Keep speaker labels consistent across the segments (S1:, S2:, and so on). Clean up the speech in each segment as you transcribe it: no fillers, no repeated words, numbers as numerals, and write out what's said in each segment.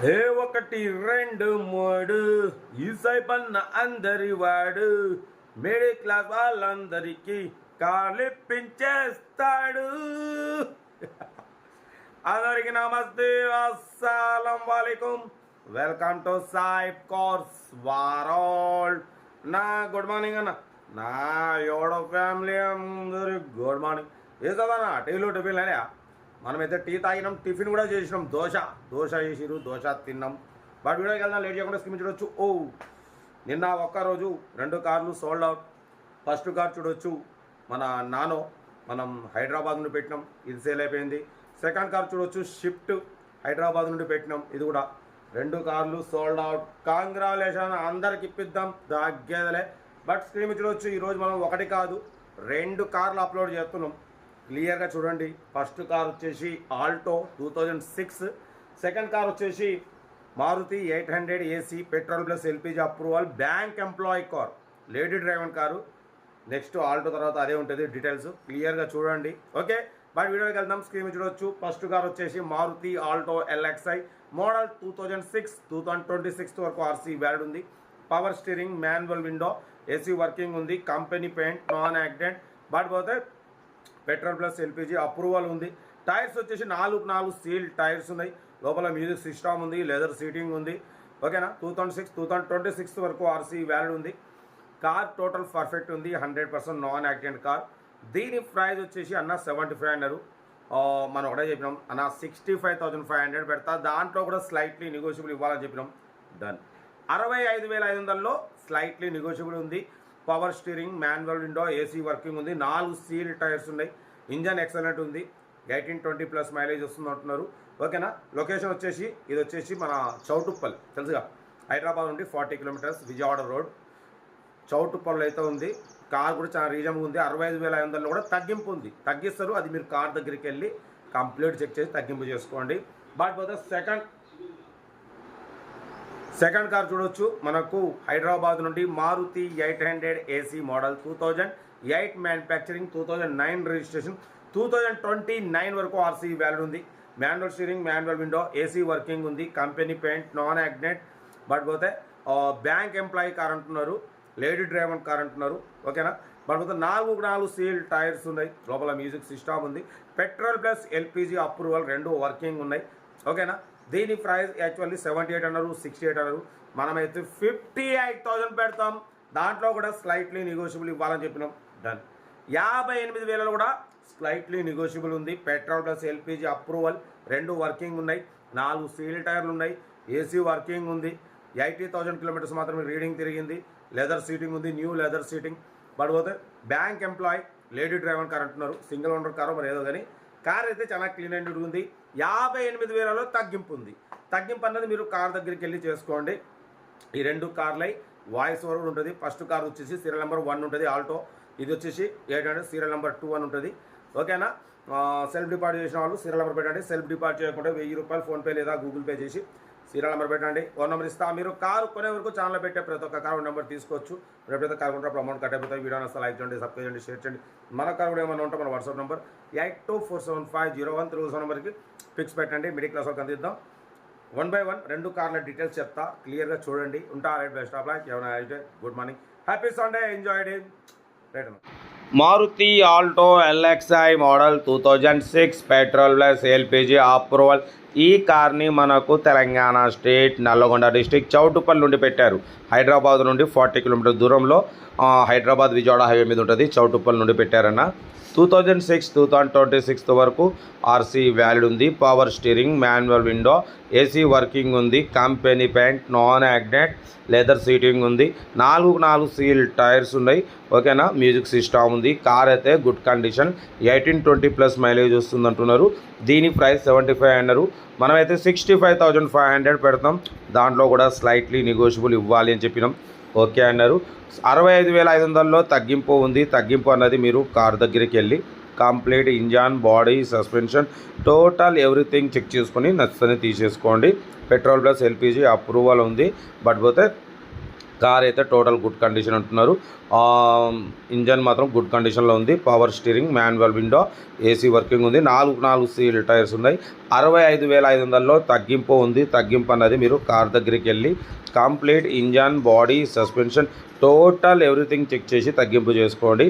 S1: ఏ ఒకటి రెండు మూడు ఈసై పన్న అందరి వాడు మిడిల్ క్లాస్ వాళ్ళందరికీ కాలిప్పించేస్తాడు. అందరికి నమస్తే, అస్సలం వాలేకుమ్. Welcome to Sai course world. నా గుడ్ మార్నింగ్ అన్న, నా యోడో ఫ్యామిలీ అందరి గుడ్ మార్నింగ్. ఏ చదవనా టీలో టిఫిన్ లేనా? మనమైతే టీ తాగినాం, టిఫిన్ కూడా చేసినాం. దోశ చేసిరు, దోశ తిన్నాం. బట్ వీడియోకి వెళ్దాం, లేట్ చేయకుండా స్కిమ్ చూడొచ్చు. నిన్న ఒక్కరోజు 2 కార్లు సోల్డ్ అవుట్. ఫస్ట్ కార్ చూడొచ్చు, మన నానో, మనం హైదరాబాద్ నుండి పెట్టినాం, ఇది సేల్ అయిపోయింది. సెకండ్ కార్ చూడొచ్చు, షిఫ్ట్, హైదరాబాద్ నుండి పెట్టినాం, ఇది కూడా 2 కార్లు సోల్డ్ అవుట్. కాంగ్రాచులేషన్, అందరికి ఇప్పిద్దాం తగ్గేదలే. బట్ స్క్రీన్ చూడొచ్చు, ఈరోజు మనం 1 కాదు 2 కార్లు అప్లోడ్ చేస్తున్నాం. క్లియర్గా చూడండి. ఫస్ట్ కార్ వచ్చేసి ఆల్టో 2006, సెకండ్ కార్ వచ్చేసి Maruti 800 AC petrol plus LPG approval, bank employee car, lady driver car. Next Alto తర్వాత అదే ఉంటుంది, డీటెయిల్స్ క్లియర్గా చూడండి. ఓకే, బట్ వీడియోకి వెళ్దాం. స్క్రీన్ చూడొచ్చు. ఫస్ట్ కార్ వచ్చేసి మారుతి ఆల్టో ఎల్ఎక్స్ఐ మోడల్ 2006, 2026 వరకు ఆర్సీ వ్యాలిడ్ ఉంది. Power steering, manual window, AC working ఉంది, company paint, non accident. But పోతే పెట్రోల్ ప్లస్ ఎల్పిజి అప్రూవల్ ఉంది. టైర్స్ వచ్చేసి 4 సీల్ టైర్స్ ఉన్నాయి. లోపల మ్యూజిక్ సిస్టమ్ ఉంది, లెదర్ సీటింగ్ ఉంది. ఓకేనా, 2006, 2026 వరకు ఆర్సీ వ్యాలిడ్ ఉంది. కార్ టోటల్ పర్ఫెక్ట్ ఉంది, 100% నాన్ యాక్సిడెంట్ కార్. దీని ప్రైస్ వచ్చేసి అన్న 75 అన్నారు. మనం ఒకటే చెప్పినాం అన్న 65,500 పెడతా, దాంట్లో కూడా స్లైట్లీ నెగోషియబుల్ ఇవ్వాలని చెప్పినాం. డన్. 65,500లో స్లైట్లీ నెగోషియబుల్ ఉంది. Power steering, manual window, AC working ఉంది, 4 సీల్ టైర్స్ ఉన్నాయి. ఇంజన్ ఎక్సలెంట్ ఉంది, 18-20+ మైలేజ్ వస్తుంది అంటున్నారు. ఓకేనా. లొకేషన్ వచ్చేసి ఇది వచ్చేసి మన చౌటుప్పల్, తెలుసుగా, హైదరాబాద్ నుండి 40 కిలోమీటర్స్, విజయవాడ రోడ్, చౌటుప్పల్ అయితే ఉంది. కార్ కూడా చాలా రీజనబుల్ ఉంది. 65,500లో కూడా తగ్గింపు ఉంది, తగ్గిస్తారు. అది మీరు కార్ దగ్గరికి వెళ్ళి కంప్లీట్ చెక్ చేసి తగ్గింపు చేసుకోండి. బట్ పోతే సెకండ్ కార్ చూడొచ్చు. మనకు హైదరాబాద్ నుండి Maruti 800 AC model 2008 manufacturing, 2009 registration, 2029 వరకు ఆర్సీ వ్యాలిడ్ ఉంది. Manual steering, manual window, AC working ఉంది, company paint, non accident. But పోతే బ్యాంక్ ఎంప్లాయీ కార్ అంటున్నారు, లేడీ డ్రైవర్ కార్ అంటున్నారు. ఓకేనా. బట్ పోతే 4 సీల్ టైర్స్ ఉన్నాయి. లోపల మ్యూజిక్ సిస్టమ్ ఉంది. Petrol plus LPG approval 2 working ఉన్నాయి. ఓకేనా. దీని ప్రైస్ యాక్చువల్లీ 78 అన్నారు, 68 అన్నారు. మనమైతే 58,000 పెడతాం. దాంట్లో కూడా స్లైట్లీ నెగోషియబుల్ ఇవ్వాలని చెప్పినాం. డన్. 58,000 కూడా స్లైట్లీ నెగోషియబుల్ ఉంది. Petrol plus LPG approval 2 working ఉన్నాయి. 4 సీల్ టైర్లు ఉన్నాయి. ఏసీ వర్కింగ్ ఉంది. 80,000 కిలోమీటర్స్ మాత్రమే రీడింగ్ తిరిగింది. లెదర్ సీటింగ్ ఉంది, న్యూ లెదర్ సీటింగ్. బట్ పోతే bank employee, lady driver car అంటున్నారు. సింగిల్ ఓనర్ కారు మరి ఏదో కానీ కార్ అయితే చాలా క్లీన్ అండ్ ఉంది. 58,000లో తగ్గింపు ఉంది. తగ్గింపు అన్నది మీరు కార్ దగ్గరికి వెళ్ళి చేసుకోండి. ఈ 2 కార్లై వాయిస్ ఓవర్ ఉంటుంది. ఫస్ట్ కార్ వచ్చేసి సీరియల్ నెంబర్ 1 ఉంటుంది ఆల్టో, ఇది వచ్చేసి 800 సీరియల్ నెంబర్ 2 అని ఉంటుంది. ఓకేనా. సెల్ఫ్ డిపాజిట్ చేసిన వాళ్ళు సీరియల్ నెంబర్ పెట్టండి. సెల్ఫ్ డిపాజిట్ చేయకుండా 1000 రూపాయలు ఫోన్పే లేదా గూగుల్ పే చేసి సీరియల్ నెంబర్ పెట్టండి. ఫోన్ నెంబర్ ఇస్తా. మీరు కారు కొనే వరకు ఛానల్లో పెట్టే ప్రతి ఒక్క కారు నెంబర్ తీసుకోవచ్చు. ఎప్పుడైతే కారు కొంటే అమౌంట్ కట్ అయిపోతాయి. వీడియో వస్తే లైక్ చేయండి, సబ్స్క్రైబ్ చేయండి, షేర్ చేయండి. మన కారు కూడా ఏమైనా ఉంటే మన వాట్సాప్ నెంబర్ 82475013 నెంబర్కి ఫిక్స్ పెట్టండి. మిడిల్ క్లాస్ వాళ్ళకి అందిద్దాం. 1 by 1 2 కార్ల డీటెయిల్స్ చెప్తా, క్లియర్గా చూడండి. ఉంటా. Right, best of like. ఏమైనా అయితే good morning, happy Sunday, enjoy day. Right. Maruti Alto LXI model 2006 petrol plus LPG approval. ఈ కార్ని మనకు తెలంగాణ స్టేట్ నల్లగొండ డిస్టిక్ చౌటుప్పల్ నుండి పెట్టారు. హైదరాబాద్ నుండి 40 కిలోమీటర్ దూరంలో హైదరాబాద్ విజయవాడ హైవే మీద ఉంటుంది. చౌటుప్పల్ నుండి పెట్టారన్న. 2006, 2026 వరకు ఆర్సీ వ్యాలిడ్ ఉంది. Power steering, manual window, AC working ఉంది, company paint, non accident, leather seating ఉంది. 4 సీల్ టైర్స్ ఉన్నాయి. ఓకేనా. మ్యూజిక్ సిస్టమ్ ఉంది. కార్ అయితే గుడ్ కండిషన్, 18-20+ మైలేజ్ వస్తుంది అంటున్నారు. దీని ప్రైస్ 75 అన్నారు. మనమైతే 65,500 పెడతాం. దాంట్లో కూడా స్లైట్లీ నెగోషియబుల్ ఇవ్వాలి అని చెప్పినాం. ఓకే అన్నారు. 65,500లో తగ్గింపు ఉంది. తగ్గింపు అన్నది మీరు కార్ దగ్గరికి వెళ్ళి complete engine, body, suspension, total everything check చేసుకొని నచ్చని తీసేసుకోండి. పెట్రోల్ ప్లస్ ఎల్పిజి అప్రూవల్ ఉంది. బట్ పోతే కార్ అయితే టోటల్ గుడ్ కండిషన్ అంటున్నారు. ఇంజన్ మాత్రం గుడ్ కండిషన్లో ఉంది. Power steering, manual window, AC working ఉంది. 4 సీల్ టైర్స్ ఉన్నాయి. 65,500లో తగ్గింపు ఉంది. తగ్గింపు అన్నది మీరు కార్ దగ్గరికి వెళ్ళి complete engine, body, suspension total everything check చేసి తగ్గింపు చేసుకోండి.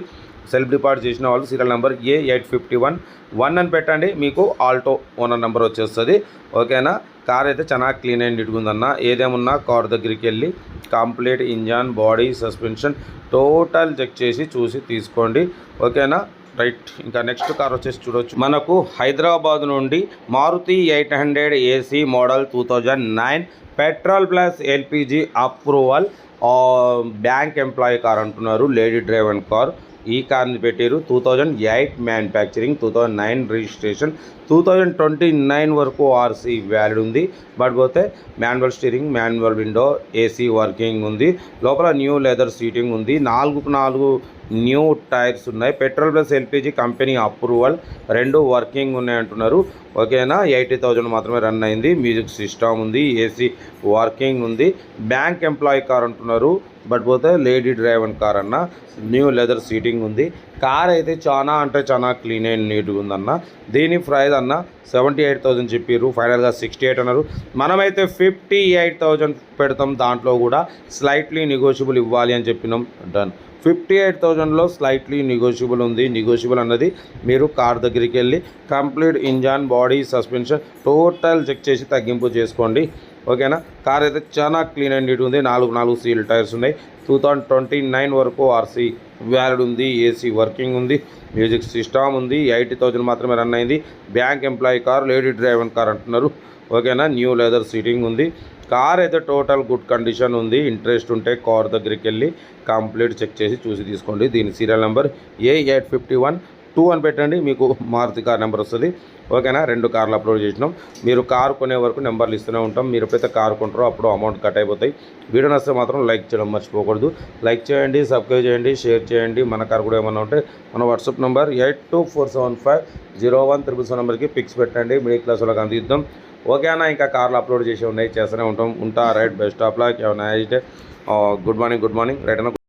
S1: సెల్ఫ్ డిపాజిట్ చేసిన వాళ్ళు సీరియల్ నెంబర్ A8511 అని పెట్టండి, మీకు ఆల్టో ఓనర్ నెంబర్ వచ్చేస్తుంది. ఓకేనా. కార్ అయితే చాలా క్లీన్ అండ్ నీట్గా ఉందన్న. ఏదేమున్నా కార్ దగ్గరికి వెళ్ళి complete engine, body, suspension total check చేసి చూసి తీసుకోండి. ఓకేనా. రైట్. ఇంకా నెక్స్ట్ కార్ వచ్చేసి చూడవచ్చు. మనకు హైదరాబాద్ నుండి Maruti 800 AC model 2009 petrol plus LPG approval bank employee car అంటున్నారు. Lady driver car. ఈ కార్ని పెట్టారు. 2008 మ్యానుఫ్యాక్చరింగ్, 2009 రిజిస్ట్రేషన్, 2029 వరకు ఆర్సీ వ్యాలిడ్ ఉంది. బట్ పోతే manual steering, manual window, AC working ఉంది. లోపల న్యూ లెదర్ సీటింగ్ ఉంది. 4 న్యూ టైర్స్ ఉన్నాయి. Petrol plus LPG company approval, 2 working ఉన్నాయి అంటున్నారు. ఓకేనా. 80,000 మాత్రమే రన్ అయింది. మ్యూజిక్ సిస్టమ్ ఉంది. ఏసీ వర్కింగ్ ఉంది. బ్యాంక్ ఎంప్లాయీ కార్ అంటున్నారు. బట్ పోతే లేడీ డ్రైవర్ కార్ అన్న. న్యూ లెదర్ సీటింగ్ ఉంది. కార్ అయితే చాలా అంటే చాలా క్లీన్ అండ్ నీట్గా ఉందన్న. దీని ప్రైస్ అన్న 78,000 చెప్పారు. ఫైనల్గా 68 అన్నారు. మనమైతే 58,000 పెడతాం. దాంట్లో కూడా స్లైట్లీ నెగోషియబుల్ ఇవ్వాలి అని చెప్పినాం. డన్. 58,000లో స్లైట్లీ నెగోషియబుల్ ఉంది. నెగోషియబుల్ అన్నది మీరు కార్ దగ్గరికి వెళ్ళి complete engine, body, suspension total check చేసి తగ్గింపు చేసుకోండి. ఓకేనా. కార్ అయితే చాలా క్లీన్ అండ్ నీట్ ఉంది. 4 సీల్ టైర్స్ ఉన్నాయి. 2029 వరకు ఆర్సీ వ్యాలిడ్ ఉంది. ఏసీ వర్కింగ్ ఉంది. మ్యూజిక్ సిస్టమ్ ఉంది. 80,000 మాత్రమే రన్ అయింది. Bank employee car, lady driver car అంటున్నారు. ఓకేనా. న్యూ లెదర్ సీటింగ్ ఉంది. కార్ అయితే టోటల్ గుడ్ కండిషన్ ఉంది. ఇంట్రెస్ట్ ఉంటే కార్ దగ్గరికి వెళ్ళి కంప్లీట్ చెక్ చేసి చూసి తీసుకోండి. దీని సీరియల్ నెంబర్ A8512 అని పెట్టండి, మీకు మారుతి కార్ నెంబర్ వస్తుంది. ఓకేనా. 2 కార్లు అప్లోడ్ చేసినాం. మీరు కారు కొనే వరకు నెంబర్లు ఇస్తూనే ఉంటాం. మీరు ఎప్పుడైతే కారు కొంటారో అప్పుడు అమౌంట్ కట్ అయిపోతాయి. వీడియో నచ్చితే మాత్రం లైక్ చేయడం మర్చిపోకూడదు. లైక్ చేయండి, సబ్స్క్రైబ్ చేయండి, షేర్ చేయండి. మన కారు కూడా ఏమన్నా ఉంటే మన వాట్సాప్ నెంబర్ 8247501777 నెంబర్కి పిక్స్ పెట్టండి. మిడిల్ క్లాస్ వాళ్ళకి అందిద్దాం. ఓకేనా. ఇంకా కార్లు అప్లోడ్ చేసి ఉన్నాయి, చేస్తూనే ఉంటాం. Right. Best of luck. Nice day. Good morning. Right అన్న.